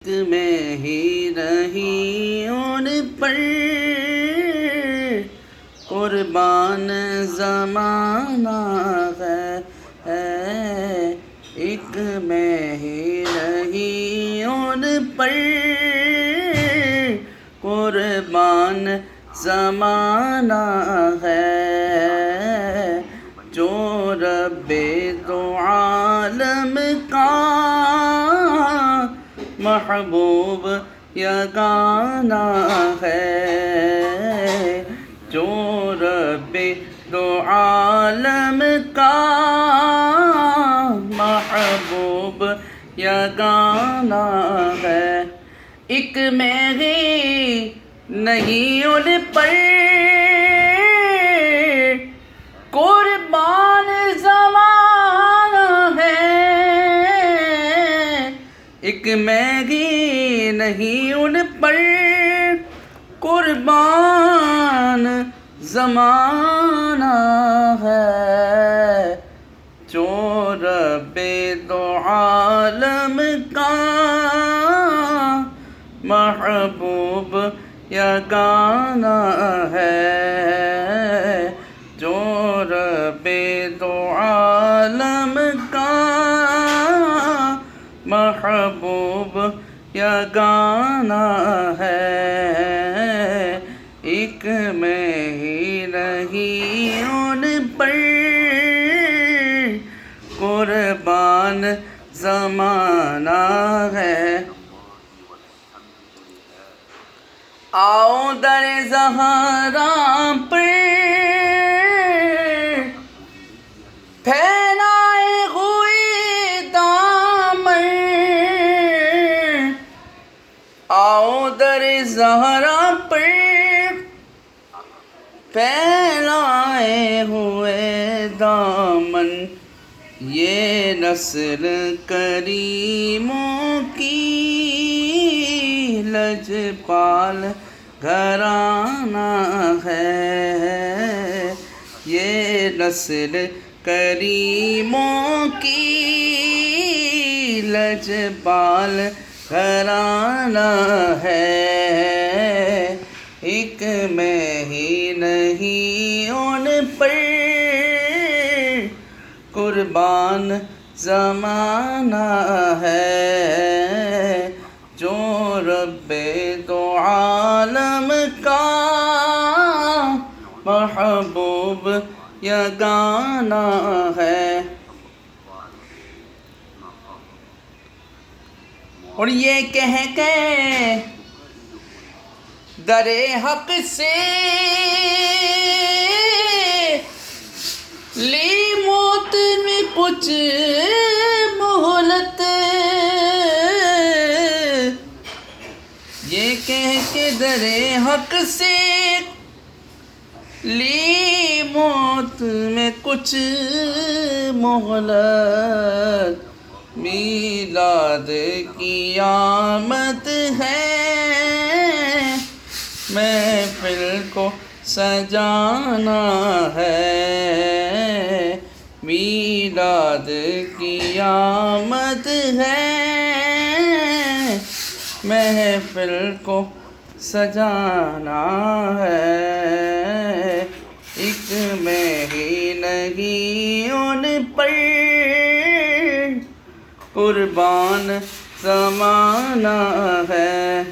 میں ہی رہی ان پر قربان زمانہ ہے، ایک میں ہی رہی ان پر قربان زمانہ ہے، جو رب دو عالم کا محبوب یگانہ ہے، جو رب دو عالم کا محبوب یگانہ ہے، ایک میں ہی نہیں ان پر قربان زمانہ ہے، ایک میں ہی نہیں ان پر قربان زمانہ ہے، جو رب دو عالم کا محبوب یگانہ ہے، جو رب دو عالم کا محبوب یگانہ ہے، ایک میں ہی رہی ان پر قربان زمانہ ہے، آؤ در زہرا پر پھیلائے ہوئے دامن، آؤ در زہرا پر پھیلائے ہوئے دامن، یہ نسل کریموں کی لجپال گھرانہ ہے، یہ نسل کریموں کی لجپال گھرانہ ہے، ایک میں ہی نہیں ان پر قربان زمانہ ہے، جو رب دو عالم کا محبوب یگانہ ہے، اور یہ کہہ کے در حق سے لی موت میں کچھ مہلت، یہ کہہ کے در حق سے لی موت میں کچھ مہلت، میلاد قیامت ہے، محفل کو سجانا ہے، میلاد قیامت ہے، محفل کو سجانا ہے، ایک میں ہی نہیں ان پر قربان زمانہ ہے۔